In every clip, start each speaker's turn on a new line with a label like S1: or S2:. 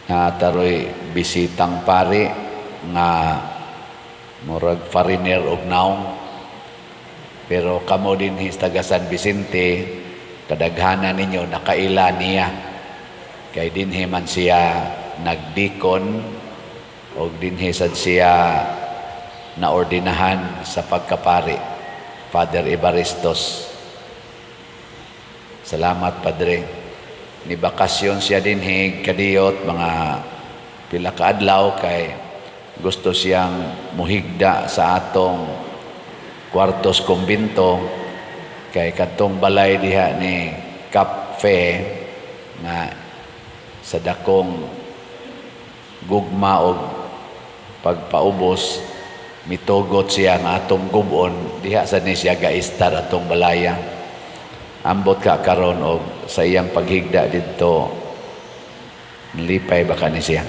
S1: taroy bisitang pari nga murag foreigner og naong, pero kamo din taga San Vicente, kadaghanan ninyo nakaila niya kay dinhi man siya nagdikon og dinhi sad siya naordinahan sa pagkapari, Father Evaristos. Salamat, Padre. Ni bakasyon siya dinhi kadiyot mga pila ka adlaw kay gusto siyang muhigda sa atong kwartos kumbinto kay katong balay diha ni Cafe na sa dakong gugma og pagpaubos mitugot siya nga atong gubon diha sa ni siya gaistar atong balaya. Ambot ka karon og sa iyang paghigda didto nilipay baka ni siya.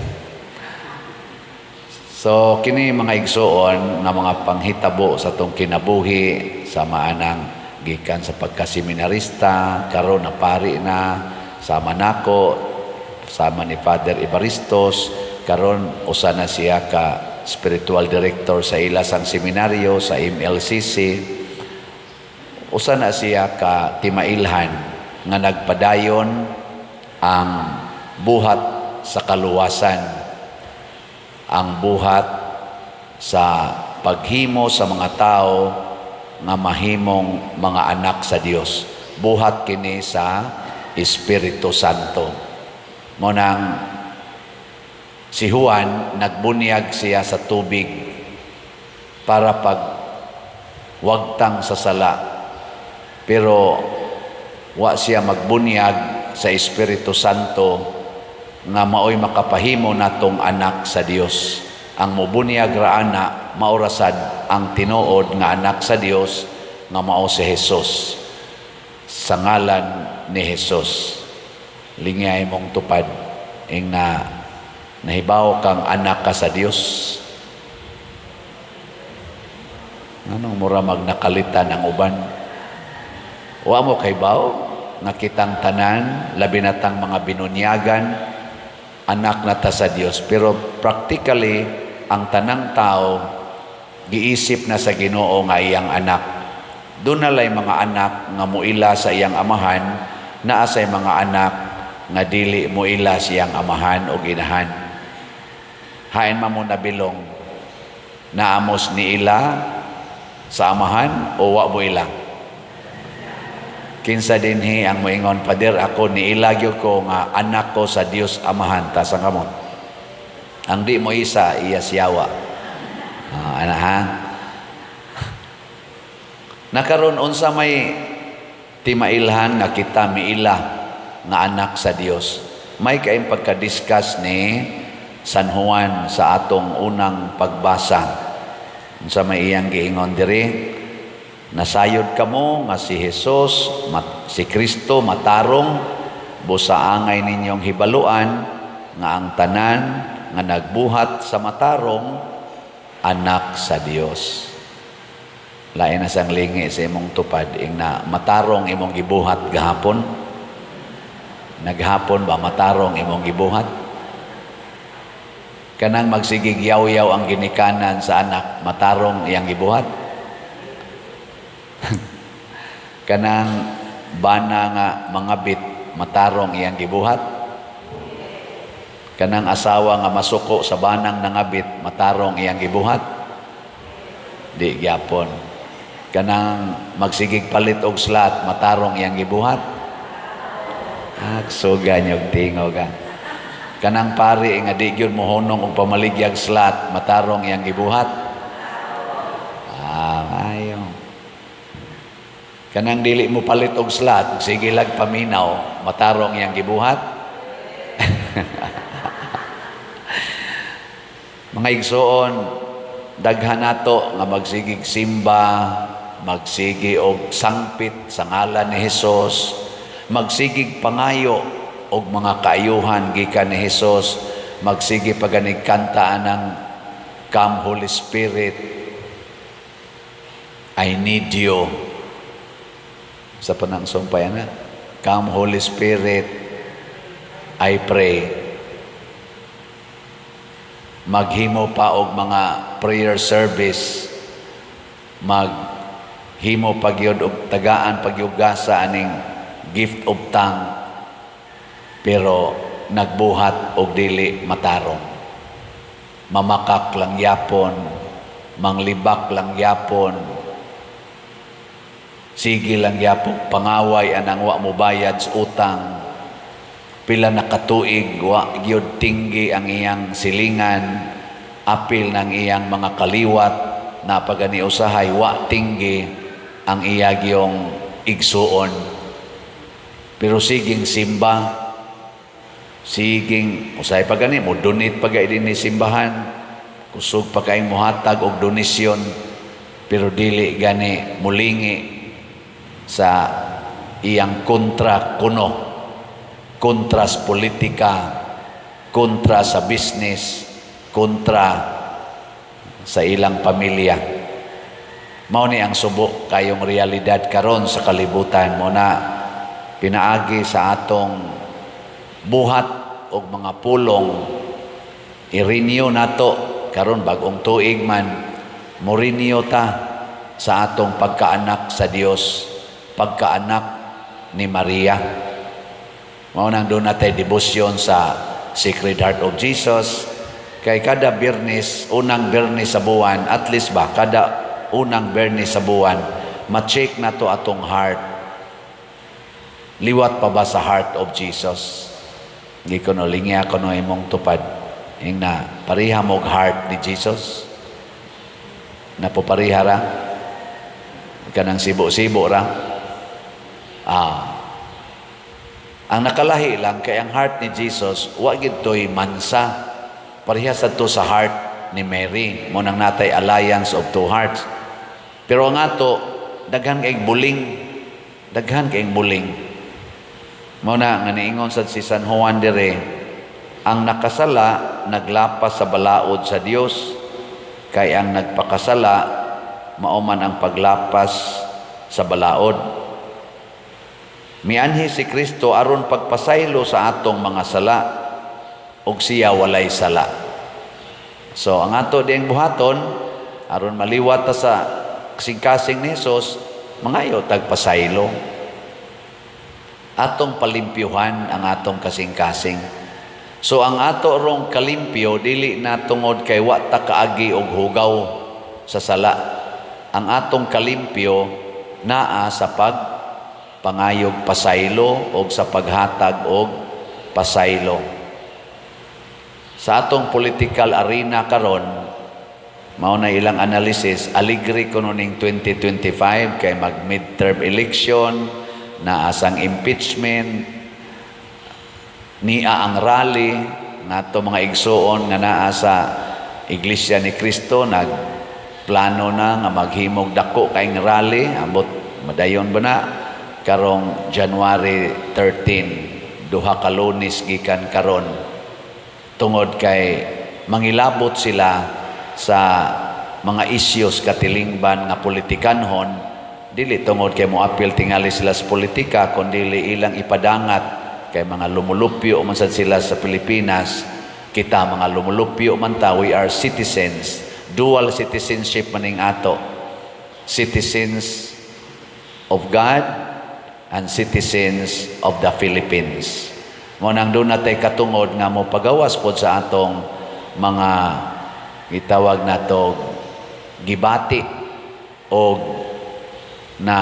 S1: So kini mga igsoon nga mga panghitabo sa tong kinabuhi sa maanang gikan sa pagkaseminarista karon na pari na sama nako sama ni Father Evaristos, karon usa na siya ka spiritual director sa Ilasang Seminaryo sa MLCC. Usa na siya ka timailhan nga nagpadayon ang buhat sa kaluwasan, ang buhat sa paghimo sa mga tao nga mahimong mga anak sa Dios. Buhat kini sa Espiritu Santo. Ngunang si Juan nagbunyag siya sa tubig para wagtang sa sala. Pero wa siya magbunyag sa Espiritu Santo nga maoy makapahimo natong anak sa Dios. Ang mubunyag ra ana maurasad ang tinuod nga anak sa Dios nga mao si Hesus. Sa ngalan ni Hesus, lingay mong tupad ing nahibaw kang anak ka sa Dios. Anong mura magnakalitan ang uban? Wa mo kay baw nakitang tanan labi na tang mga binunyagan anak na ta sa Dios, pero practically ang tanang tao giisip na sa Ginoo nga iyang anak. Doon nalay mga anak nga muila sa iyang amahan, naa say mga anak nga dili muila siyang amahan o inahan. Hain man mo nabilong naamos ni ila sa amahan o wa mo ila. Kinsa dinhi ang moingon, Pader, ako niilagyo ko nga anak ko sa Dios amahan ta sa kamot. Ang di mo isa iya siyawa. Ana ha. Nakaron unsa may timailhan nga kita miila nga anak sa Dios. May kaayong pagka-discuss ni San Juan sa atong unang pagbasa. Unsa may iyang giingon diri? Nasayod kamo nga si Jesus, si Kristo matarong busaangay ninyong hibaluan nga ang tanan nga nagbuhat sa matarong anak sa Dios. Lain na sang lingi sa imong tupad ing na matarong imong gibuhat gahapon. Naghapon ba matarong imong gibuhat? Kanang magsigig yaw-yaw ang ginikanan sa anak, matarong iyang gibuhat? Kanang bana nga mangabit, matarong iyang gibuhat? Kanang asawa nga masuko sa banang nangabit, matarong iyang gibuhat? Di gyapon. Kanang magsigig palit og slat, matarong iyang gibuhat? Suga niyog tingog ka. Kanang pari nga di gyud mohonong og pamaligyag slat, matarong iyang gibuhat? Ayo. Kanang dili mo palit og slat, sige lag paminaw, matarong iyang gibuhat? Mga igsoon, daghan nato nga magsigig simba, magsigi og sangpit sa ngalan ni Hesus, magsigig pangayo og mga kaayuhan gikan ni Hesus, magsigi paganig kantaan ng Come Holy Spirit, I need you. Sa panang sumpay na, Come Holy Spirit, I pray. maghimo pa og mga prayer service, maghimo pagyud og tagaan pagyugasa aning gift of tongue, pero nagbuhat og dili matarong. Mamakak lang yapon, manglibak lang yapon, sige lang yapon pangaway anang wa mo bayad sa utang, pila na katuig wa gyud tinggi ang iyang silingan, apil ng iyang mga kaliwat na pagani usahay wa tinggi ang iyagyong igsuon. Pero siging simba, siging usay pagani mo donate pagay din ni simbahan, kusog pa kay muhatag og donasyon, pero dili gani mulingi sa iyang kontra kuno, kontra sa politika, kontra sa business, kontra sa ilang pamilya. Mao ni ang subo kayong realidad karon sa kalibutan mo na pinaagi sa atong buhat og mga pulong. I-renew nato karon bagong tuig man, mo-renew ta sa atong pagkaanak sa Dios, pagkaanak ni Maria. Mao nang doon natin debosyon sa Sacred Heart of Jesus. Kay kada Biyernes, unang Biyernes sa buwan, at least ba, kada unang Biyernes sa buwan, ma-check na to atong heart. Liwat pa ba sa heart of Jesus? Hindi ko no, lingi ako no imong tupad. Yung na, pariha mo heart ni Jesus. Napopariha ra. Kanang sibo-sibo ra. Ang nakalahi lang kay ang heart ni Jesus, wa gid toy mansa. Parehas to sa heart ni Mary. Mo nang natay alliance of two hearts. Pero ang ato daghan kay buling. Daghan kay buling. Mo na nga niingon sad si San Juan dire, ang nakasala naglapas sa balaod sa Dios, kay ang nagpakasala mauman ang paglapas sa balaod. Mianhi si Kristo aron pagpasaylo sa atong mga sala, ug siya walay sala. So ang ato ding buhaton aron maliwat ta sa kasing-kasing ni Jesus, mangayo tagpasaylo. Atong palimpyuhan ang atong kasing-kasing. So ang ato rong kalimpyo dili na tungod kay wa ta kaagi og hugaw sa sala. Ang atong kalimpyo naa sa pangayog pasaylo o sa paghatag og pasaylo. Sa atong political arena karon, mao na ilang analysis, aligri ko ning 2025 kay mag midterm election, na asang impeachment, niya ang rally, nato mga igsuon nga naa sa Iglesia ni Cristo, nagplano na nga maghimog dako kay rally, ambot madayon ba na, karong January 13, duha ka Lunes gikan karon, tungod kay mangilabot sila sa mga issues katilingban nga politikanhon, dili tungod kay moapil tingali sila sa politika, kundi ilang ipadangat kay mga lumulupyo man sad sila sa Pilipinas. Kita mga lumulupyo man ta, we are citizens, dual citizenship maning ato, citizens of God and citizens of the Philippines. Mo nang doon natay katungod nga mo pagawas pod sa atong mga itawag nato gibati o na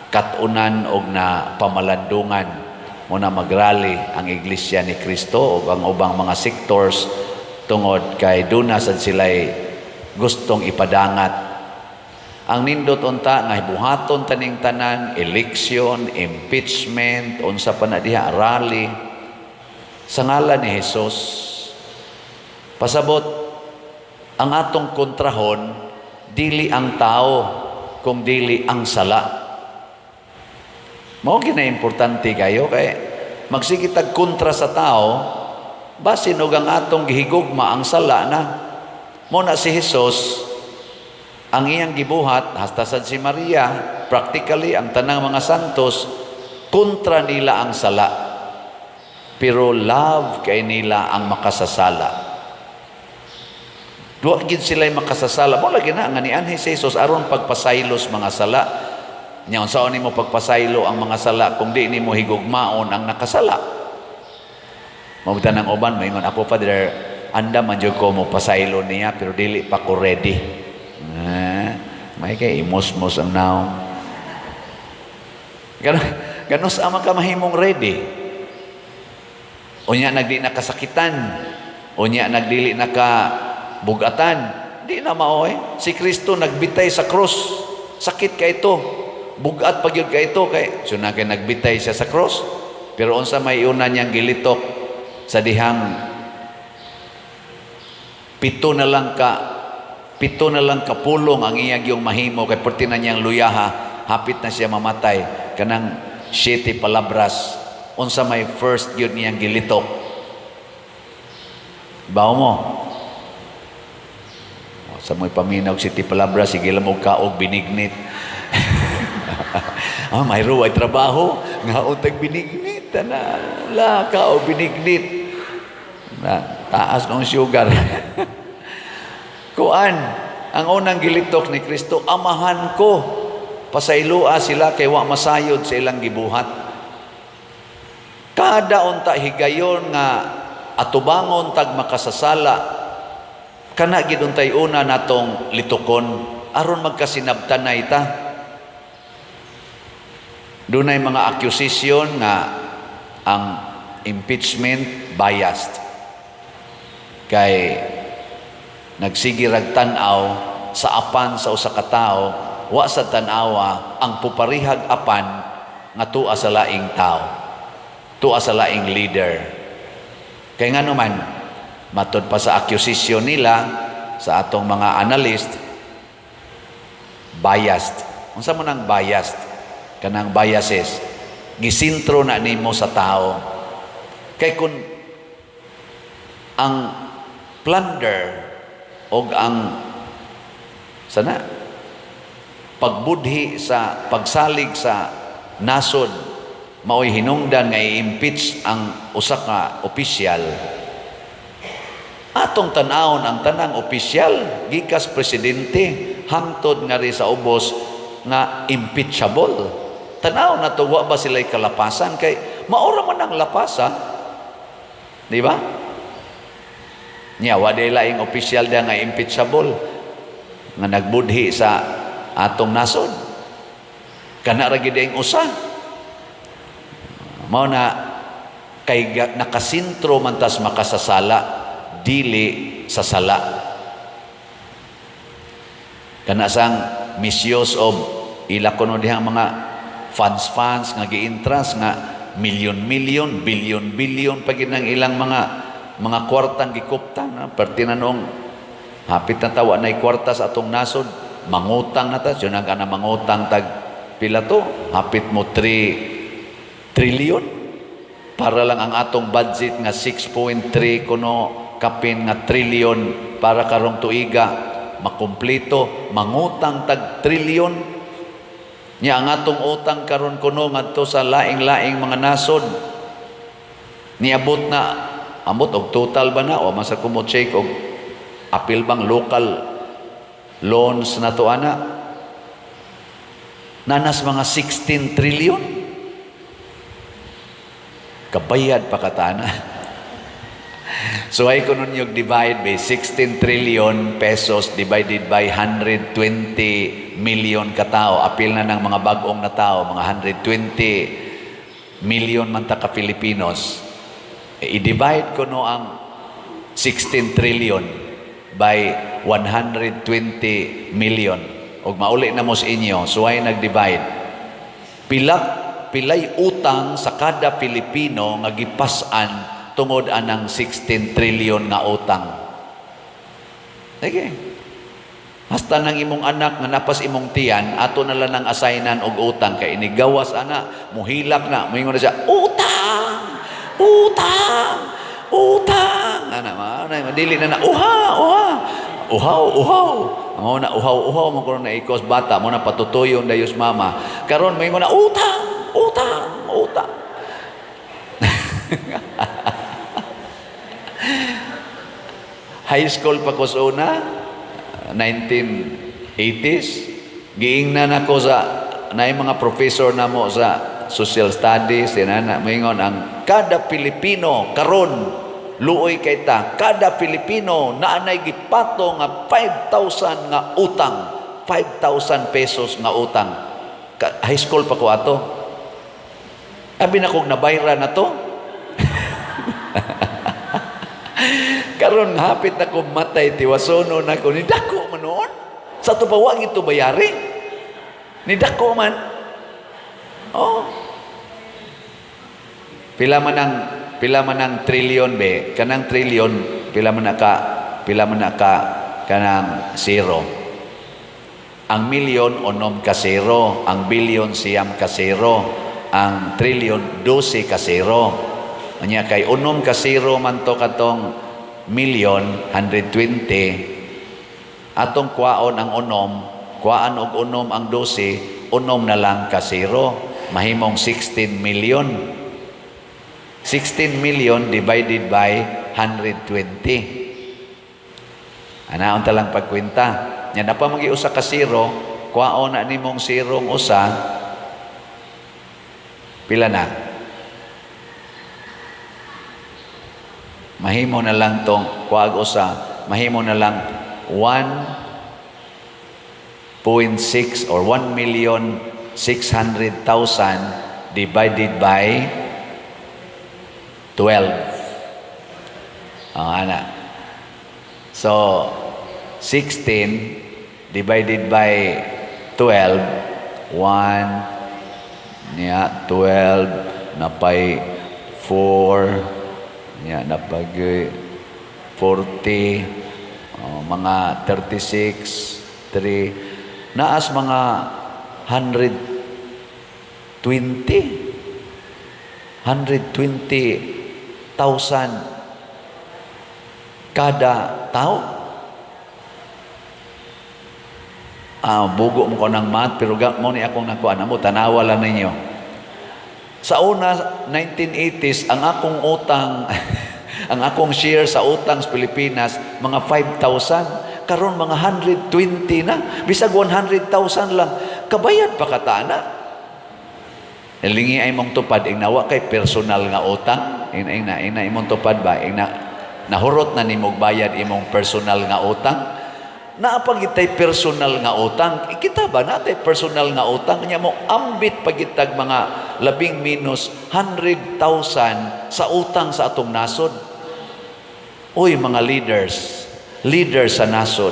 S1: katunan o na pamalandungan, mo na magrally ang Iglesia ni Cristo o ang ubang mga sectors tungod kay doon na sad sila'y gustong ipadangat. Ang nindot unta nga buhaton taning tanan, election, impeachment, unsa pa na diha, rally sa ngalan ni Jesus. Pasabot ang atong kontrahon dili ang tao kung dili ang sala. Mao gina importante kayo kay magsigitag kontra sa tao basin og ang atong gihigugma ang sala na. Mo na si Jesus ang iyang gibuhat, hasta sad si Maria, practically ang tanang mga santos kontra nila ang sala, pero love kay nila ang makasasala. Wa gid sila makasasala. Mo lagi na nga ni anhi si Jesus aron pagpasaylos mga sala. Nya unsaon nimo pagpasaylo ang mga sala kung di nimo higugmaon ang nakasala? Mabutan ng uban moingon ako Father, anda man jud ko mo pasaylo niya pero dili pa ko ready. May kay imos-mos ang naong. Ganos ama ka mahimong ready. Unya nagdi na kasakitan. Unya nagdili na ka bugatan. Di na maoy. Si Kristo nagbitay sa cross. Sakit ka ito. Bugat pagyud ka ito kay so na kay nagbitay siya sa cross. Pero unsa may una niyang gilitok sa dihang pito na lang kapulong ang iyang yung mahimo kay perti na niyang luyaha, hapit na siya mamatay. Kanang 7 palabras unsa may first gyud niyang gilitok. Bawo mo sa mo'y paminaw 7 palabras, sige lang mo kaog binignit. May ruway trabaho nga untag binignit na la kaog binignit na taas ng sugar. Kuan ang unang gilitok ni Kristo, amahan ko pasaylua sila kay wa masayod sa ilang gibuhat. Kada unta higayon nga atubangon tag makasasala kana gid untay una natong litukon aron magkasinabtanay ta. Dunay mga accusation nga ang impeachment biased kay nagsige rag tan-aw sa apan sa usa ka tawo wa sa tan-awa ang puparihag apan nga tuwa sa laing tao, tuwa sa laing leader. Kay ngano man matud pa sa accusation nila sa atong mga analyst, biased. Unsa man ang biased? Kanang biases gisintro na nimo sa tao. Kay kun ang plunder og ang sana pagbudhi sa pagsalig sa nasod mao'y hinungdan nga i-impeach ang usa ka opisyal. Atong tan-awon ang tanang opisyal gikas presidente hangtod nga ri sa ubos nga impeachable. Tanaw na to, wa ba sila'y kalapasan? Kay maura man ang lapasan. Di ba? Nya, wa day laing opisyal da nga impeachable nga nagbudhi sa atong nasod. Kana ra gid ang usa. Mao na kay nakasintro man tas makasasala dili sa sala. Kana sang misuse of ila kuno dihang mga funds nga giintras nga milyon-milyon, bilyon-bilyon pagid ng ilang mga kwartang gikuptan. Perti na noong hapit na tawa na kwarta sa atong nasod, mangutang na ta. Yun ang kana mangutang tag pila to, hapit mo 3 trillion para lang ang atong budget nga 6.3 kuno kapin nga trillion para karong tuiga makumpleto, mangutang tag trillion. Nya ang atong utang karon kuno ngadto sa laing-laing mga nasod niabot na ambot og total ba na o masa ko mo check og apil bang local loans na to ana nanas mga 16 trillion kabayad pa katana. So ay kuno yung divide by 16 trillion pesos divided by 120 million katao. Apil na ng mga bagong na tao, mga 120 million man ta ka Filipinos. I-divide ko no ang 16 trillion by 120 million. Og mauli na mo sa inyo, so ay nag-divide. Pilay utang sa kada Pilipino nga gipas-an tungod anang 16 trillion nga utang. Sige. Hasta nang imong anak nga napas imong tiyan, ato na lang ang assignan og utang kay inigawas ana, muhilak na, moingon na siya, utang! Utang! Utang! Ana, madili na uhaw. Mo na uhaw mo kuno na ikos bata, mo na patutuyon dayos mama. Karon moingon na utang. high school pa ko sa una, 1980s. Giingnan ako sa na mga professor na mo sa social studies, maingon ang kada Pilipino karon luoy kay ta, kada Pilipino naanay gipato nga 5,000 nga utang, 5,000 pesos nga utang. High school pa ko ato. Abi na kog nabayra na to. Karon hapit na ko matay, tiwasono na ko, nidako man noon. Sa to pa wa gito bayari. Nidako man. Oh. Pila man ang trilyon be, kanang trilyon pila man ka kanang zero. Ang milyon onom ka zero, ang bilyon siyam ka zero, ang trilyon 12 ka zero. Anya kay unom ka zero man to katong milyon 120, atong kwaon ang unom, kuaan og unom ang 12, unom na lang ka zero, mahimong 16 million. 16 million divided by 120. Anaon ta lang pagkwenta. Nya na pa magiusa ka zero, kwaon na nimong zerong usa, pila na? Mahimo na lang tong kuag usa, mahimo na lang 1.6 or 1,600,000 divided by 12. Ana. So 16 divided by 12, 1 niya 12 napay 4 niya napag 40, mga 36, 3 naas mga 120,000 kada tao. Bugo mo ko ng math, pero mo ni akong nakuha na mo, tanawa lang ninyo. Sa una, 1980s, ang akong utang, ang akong share sa utang sa Pilipinas, mga 5,000. Karon mga 120 na. Bisag 100,000 lang. Kabayad pa katana. Lingi ay mong tupad, nawa kay personal nga utang. Ina imong tupad ba? Nahurot na nimog bayad imong personal nga utang. Naapagitay personal nga utang. Kita ba natay personal nga utang? Kanya mo ambit pagitag mga labing minus 100,000 sa utang sa atong nasod. Uy, mga leaders sa nasod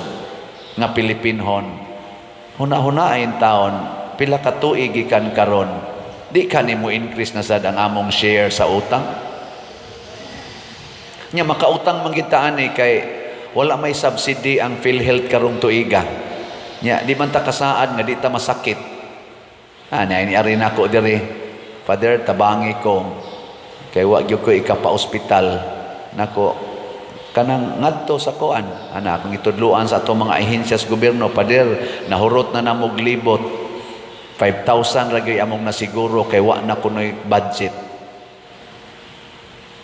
S1: nga Pilipinhon, huna-hunain taon, pila ka tuig ikan karon, di ka ni mo increase na sad ang among share sa utang. Nya makautang mangitaan kay wala may subsidy ang PhilHealth karong tuiga. Nya di man ta kasaad nga di ta masakit. Ni ari nako diri, Father, tabangi ko kay wa gyud ko ikapa-ospital nako kanang ngadto sa kuan. Akong itudluan sa atong mga ahensya sa gobyerno, Father, nahurot na namog libot. 5,000 ra gyud among nasiguro kay wa na kunoy budget.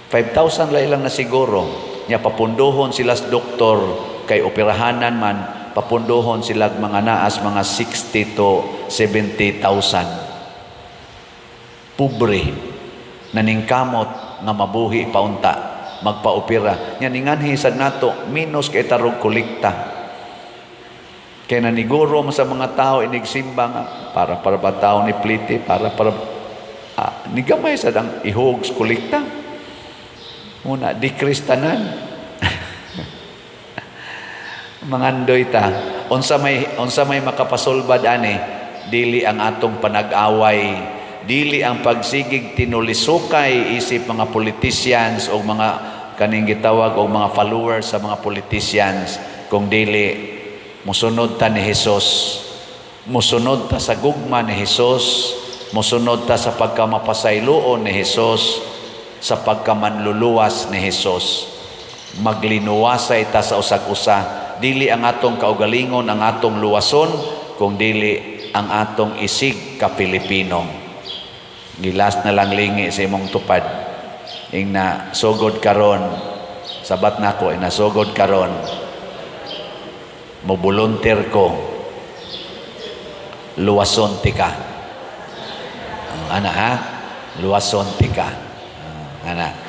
S1: 5,000 la ilang nasiguro. Nya papundohon sila sa doktor kay operahanan man, papundohon sila mga naas mga 60 to 70,000. Pobre naningkamot nga mabuhi paunta magpaopera. Nya ninganhi sad nato minus kay tarong kolekta. Kay naniguro mo sa mga tao inigsimba nga para ba tao ni plite para ni gamay sad ang ihog sa kolekta. Muna decrease tanan. Mangandoy ta. Unsa may makapasulbad ani, dili ang atong panag-away, dili ang pagsigig tinulisukay isip mga politicians o mga kaning gitawag o mga followers sa mga politicians, kung dili musunod ta ni Hesus, musunod ta sa gugma ni Hesus, musunod ta sa pagkamapasayloon ni Hesus, sa pagkamanluluwas ni Hesus. Maglinuwasay ta sa usag-usa, dili ang atong kaugalingon ang atong luwason, kung dili ang atong isig ka Pilipino. Gilas na lang lingi sa imong tupad ing na sugod karon sabat nako inasugod karon mo volunteer ko luwason tika. Ana ha, luwason tika. Ana.